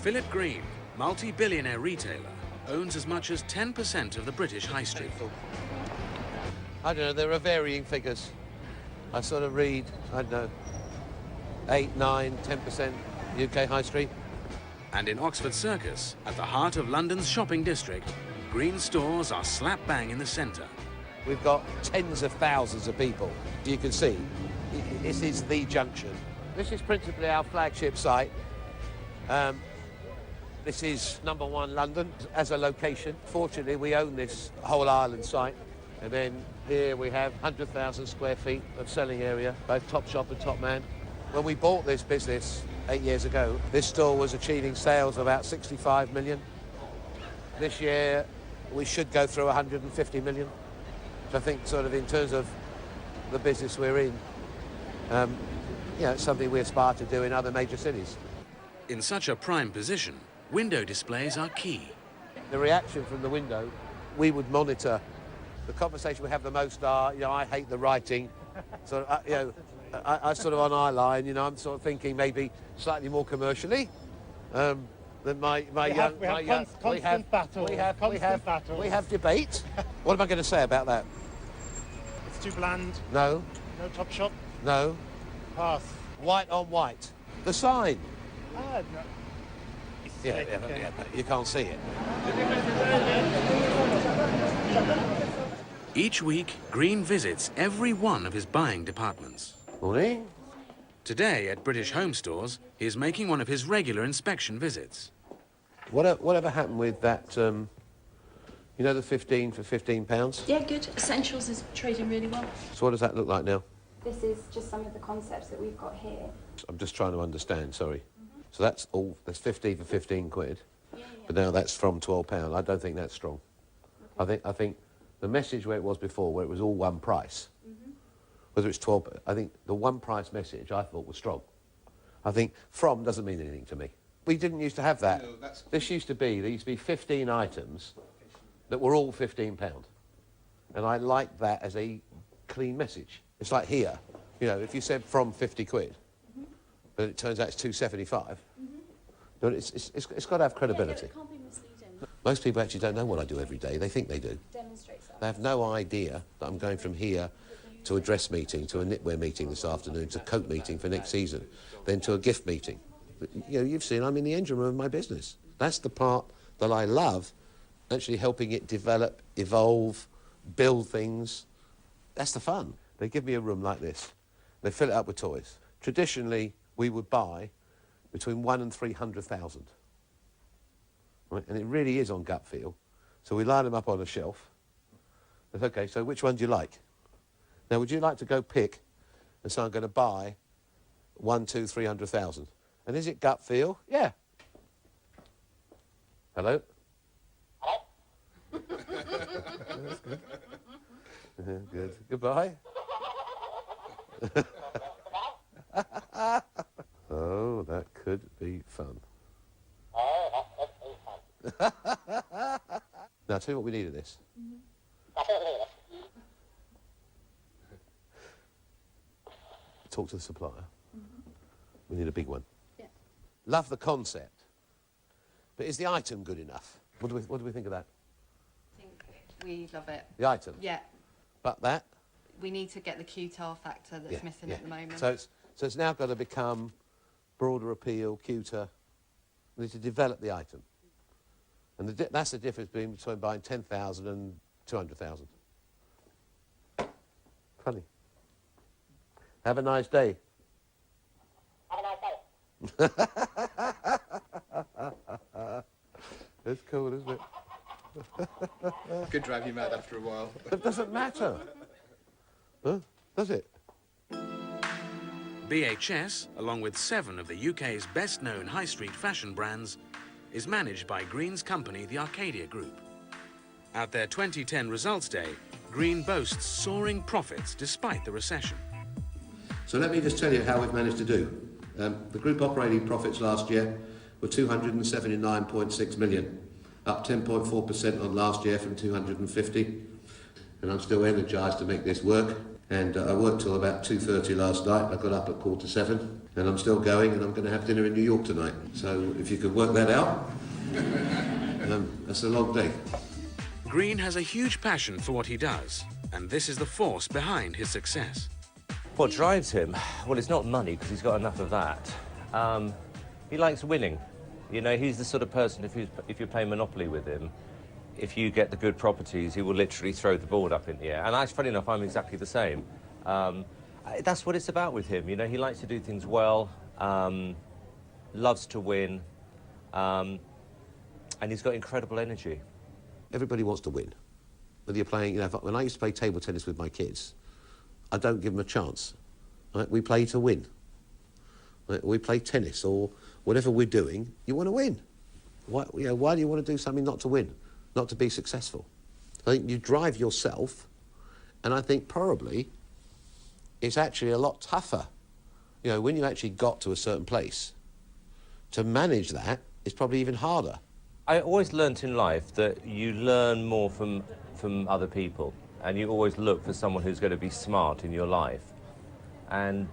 Philip Green, multi-billionaire retailer, owns as much as 10% of the British high street. I don't know, there are varying figures. I sort of read, I don't know, 8, 9, 10% UK high street. And in Oxford Circus, at the heart of London's shopping district, Green stores are slap bang in the centre. We've got tens of thousands of people. You can see, this is the junction. This is principally our flagship site. This is #1 London as a location. Fortunately, we own this whole island site. And then here we have 100,000 square feet of selling area, both Topshop and Topman. When we bought this business 8 years ago, this store was achieving sales of about 65 million. This year, we should go through 150 million. So I think sort of in terms of the business we're in, it's something we aspire to do in other major cities. In such a prime position, window displays are key. The reaction from the window, we would monitor. The conversation we have the most are, I hate the writing. So, I sort of on our line, I'm sort of thinking maybe slightly more commercially than my young... Constant battle. We have debate. What am I going to say about that? It's too bland. No. No Topshop. No. Pass. White on white. The sign. No. Yeah, you can't see it. Each week, Green visits every one of his buying departments. Morning. Today, at British Home Stores, he is making one of his regular inspection visits. Whatever happened with that, the 15 for £15? Yeah, good. Essentials is trading really well. So what does that look like now? This is just some of the concepts that we've got here. I'm just trying to understand, sorry. So that's 15 for 15 quid, but now that's from £12. I don't think that's strong. Okay. I think the message where it was before, where it was all one price, whether it's 12, I think the one price message I thought was strong. I think from doesn't mean anything to me. We didn't used to have that. No, there used to be 15 items that were all £15. And I like that as a clean message. It's like here, if you said from 50 quid, but it turns out it's 275, it's got to have credibility. Yeah, it can't be misleading. Most people actually don't know what I do every day. They think they do. Demonstrates that. They have no idea that I'm going from here to a dress meeting, to a knitwear meeting this afternoon, to a coat meeting for next season, then to a gift meeting. But, you've seen I'm in the engine room of my business. That's the part that I love, actually helping it develop, evolve, build things. That's the fun. They give me a room like this. They fill it up with toys. Traditionally, we would buy between 1 and 300,000. Right? And it really is on gut feel. So we line them up on a shelf. It's okay, so which one do you like? Now, would you like to go pick and say, I'm going to buy 1, 2, 300,000? And is it gut feel? Yeah. Hello? That's good. Good. Goodbye. Oh, that could be fun. Now, tell you what we need of this. Talk to the supplier. We need a big one. Yeah. Love the concept, but is the item good enough? What do we think of that? I think we love it. The item? Yeah. But that? We need to get the QTAR factor that's missing at the moment. So it's now got to become broader appeal, cuter. We need to develop the item. And that's the difference between buying 10,000 and 200,000. Funny. Have a nice day. Have a nice day. It's cool, isn't it? Could drive you mad after a while. It doesn't matter. Huh? Does it? BHS, along with 7 of the UK's best-known high street fashion brands, is managed by Green's company, the Arcadia Group. At their 2010 results day, Green boasts soaring profits despite the recession. So let me just tell you how we've managed to do. The group operating profits last year were 279.6 million, up 10.4% on last year from 250. And I'm still energised to make this work. And I worked till about 2:30 last night. I got up at 7:15, and I'm still going, and I'm going to have dinner in New York tonight. So if you could work that out, that's a long day. Green has a huge passion for what he does, and this is the force behind his success. What drives him? Well, it's not money, because he's got enough of that. He likes winning. You know, he's the sort of person, if you play Monopoly with him, if you get the good properties, he will literally throw the board up in the air. And funny enough, I'm exactly the same. That's what it's about with him. You know, he likes to do things well, loves to win, and he's got incredible energy. Everybody wants to win. Whether you're playing, you know, when I used to play table tennis with my kids, I don't give them a chance. Right? We play to win. Right? We play tennis or whatever we're doing, you want to win. Why do you want to do something not to win, not to be successful? I think you drive yourself, and I think probably it's actually a lot tougher. You know, when you actually got to a certain place, to manage that is probably even harder. I always learnt in life that you learn more from other people, and you always look for someone who's going to be smart in your life. And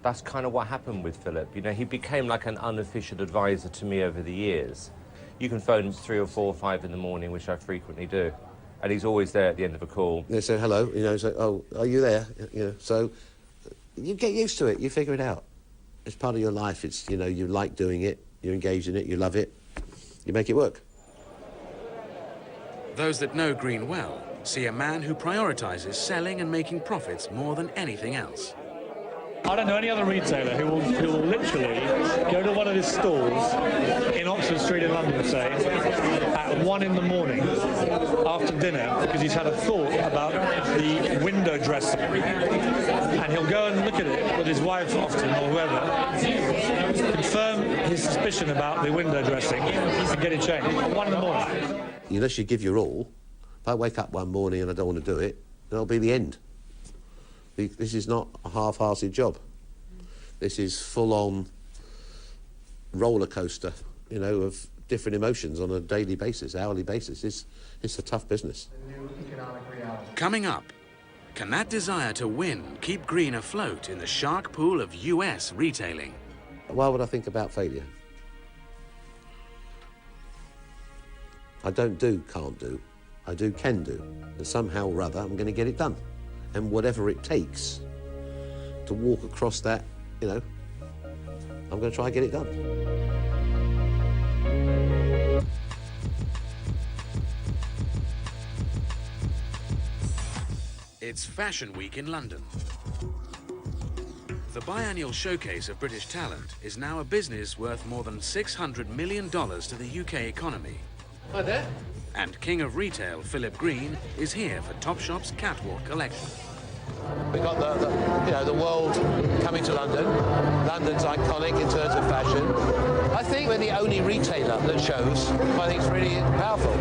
that's kind of what happened with Philip. You know, he became like an unofficial advisor to me over the years. You can phone him 3 or 4 or 5 in the morning, which I frequently do, and he's always there at the end of a call. They say hello, you know, say, oh, are you there? You know, so you get used to it, you figure it out. It's part of your life. It's, you know, you like doing it, you engage in it, you love it, you make it work. Those that know Green well see a man who prioritises selling and making profits more than anything else. I don't know any other retailer who will literally go to one of his stalls in Oxford Street in London, say, at 1 in the morning after dinner because he's had a thought about the window dressing. And he'll go and look at it with his wife often or whoever, confirm his suspicion about the window dressing and get it changed at 1 in the morning. Unless you give your all, if I wake up one morning and I don't want to do it, that'll be the end. This is not a half-hearted job. This is full-on roller coaster, you know, of different emotions on a daily basis, hourly basis. It's a tough business. Coming up, can that desire to win keep Green afloat in the shark pool of US retailing? Why would I think about failure? I don't do can't do, I do can do. And somehow or other I'm going to get it done. And whatever it takes to walk across that, you know, I'm going to try and get it done. It's Fashion Week in London. The biannual showcase of British talent is now a business worth more than $600 million to the UK economy. Hi there. And King of Retail, Philip Green, is here for Topshop's Catwalk collection. We've got the world coming to London. London's iconic in terms of fashion. I think we're the only retailer that shows. I think it's really powerful.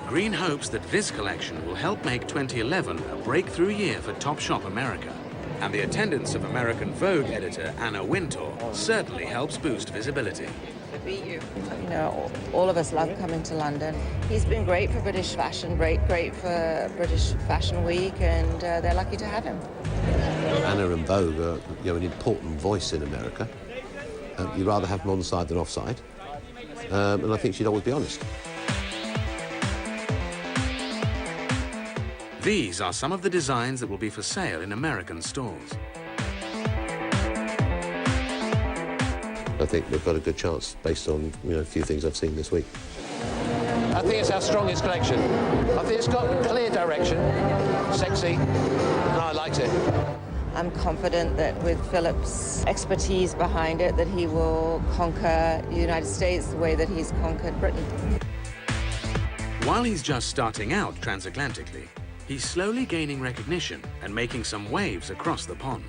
Green hopes that this collection will help make 2011 a breakthrough year for Topshop America. And the attendance of American Vogue editor Anna Wintour certainly helps boost visibility. Beat you. You know, all of us love coming to London. He's been great for British fashion, great for British Fashion Week, and they're lucky to have him. Anna and Vogue are, you know, an important voice in America. You'd rather have them on side than offside, and I think she'd always be honest. These are some of the designs that will be for sale in American stores. I think we've got a good chance based on, you know, a few things I've seen this week. I think it's our strongest collection. I think it's got clear direction, sexy, and I liked it. I'm confident that with Philip's expertise behind it, that he will conquer the United States the way that he's conquered Britain. While he's just starting out transatlantically, he's slowly gaining recognition and making some waves across the pond.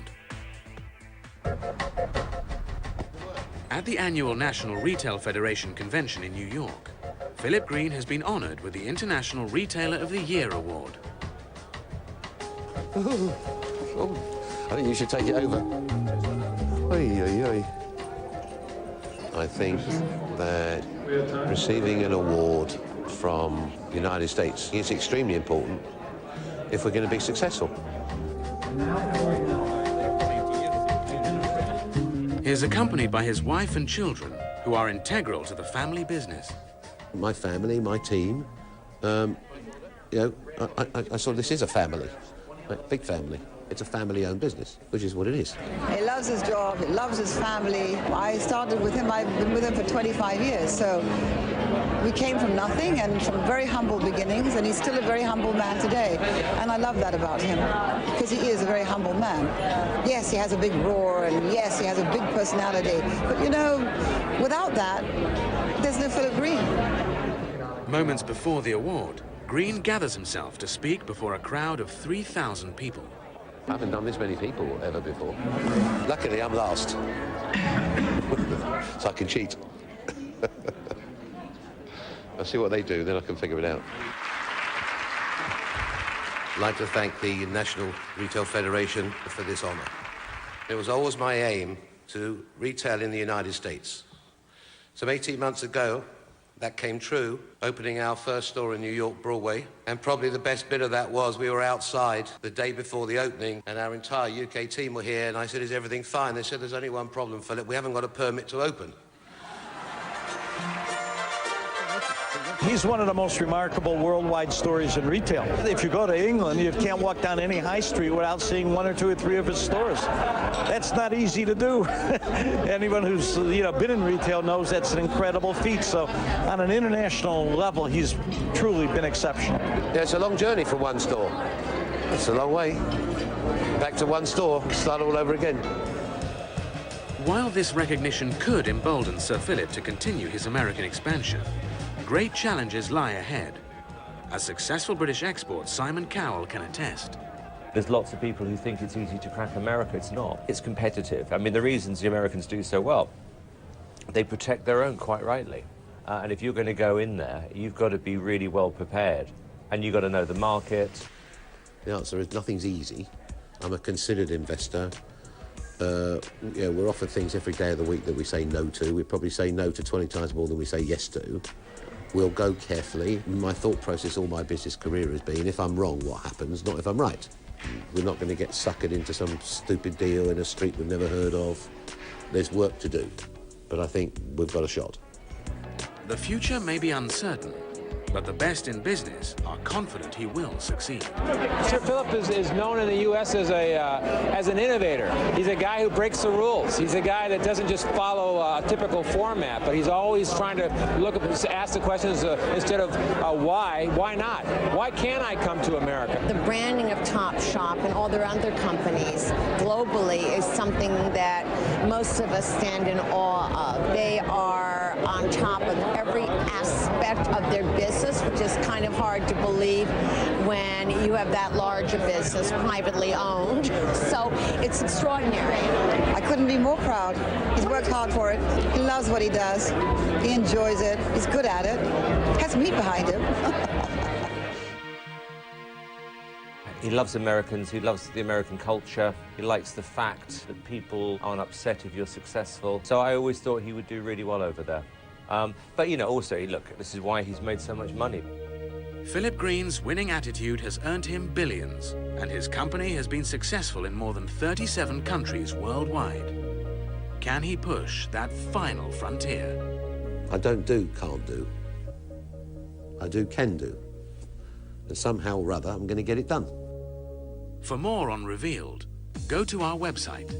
At the annual National Retail Federation convention in New York, Philip Green has been honored with the International Retailer of the Year award. I think you should take it over. I think that receiving an award from the United States is extremely important if we're going to be successful. He is accompanied by his wife and children, who are integral to the family business. My family, my team, you know, I saw this is a family, a big family. It's a family-owned business, which is what it is. He loves his job, he loves his family. I started with him, I've been with him for 25 years, so we came from nothing and from very humble beginnings, and he's still a very humble man today. And I love that about him, because he is a very humble man. Yes, he has a big roar, and yes, he has a big personality. But you know, without that, there's no Philip Green. Moments before the award, Green gathers himself to speak before a crowd of 3,000 people. I haven't done this many people ever before. Luckily, I'm last. So I can cheat. I'll see what they do, then I can figure it out. I'd like to thank the National Retail Federation for this honour. It was always my aim to retail in the United States. Some 18 months ago, that came true, opening our first store in New York, Broadway. And probably the best bit of that was we were outside the day before the opening, and our entire UK team were here, and I said, is everything fine? They said, there's only one problem, Philip, we haven't got a permit to open. He's one of the most remarkable worldwide stories in retail. If you go to England, you can't walk down any high street without seeing 1 or 2 or 3 of his stores. That's not easy to do. Anyone who's been in retail knows that's an incredible feat. So on an international level, he's truly been exceptional. Yeah, it's a long journey from one store. It's a long way. Back to one store, start all over again. While this recognition could embolden Sir Philip to continue his American expansion, great challenges lie ahead. As successful British export Simon Cowell can attest. There's lots of people who think it's easy to crack America. It's not. It's competitive. I mean, the reasons the Americans do so well, they protect their own quite rightly. And if you're going to go in there, you've got to be really well prepared. And you've got to know the market. The answer is nothing's easy. I'm a considered investor. We're offered things every day of the week that we say no to. We probably say no to 20 times more than we say yes to. We'll go carefully. My thought process all my business career has been, if I'm wrong, what happens, not if I'm right. We're not going to get suckered into some stupid deal in a street we've never heard of. There's work to do, but I think we've got a shot. The future may be uncertain, but the best in business are confident he will succeed. Sir Philip is known in the U.S. as an innovator. He's a guy who breaks the rules. He's a guy that doesn't just follow a typical format, but he's always trying to ask the questions instead of why not? Why can't I come to America? The branding of Topshop and all their other companies globally is something that most of us stand in awe of. They are on top of every aspect of their business, which is kind of hard to believe when you have that large a business privately owned. So it's extraordinary. I couldn't be more proud. He's worked hard for it. He loves what he does. He enjoys it. He's good at it. Has me behind him. He loves Americans, he loves the American culture, he likes the fact that people aren't upset if you're successful. So I always thought he would do really well over there. But, also, look, this is why he's made so much money. Philip Green's winning attitude has earned him billions, and his company has been successful in more than 37 countries worldwide. Can he push that final frontier? I don't do can't do. I do can do. And somehow or other, I'm going to get it done. For more on Revealed, go to our website.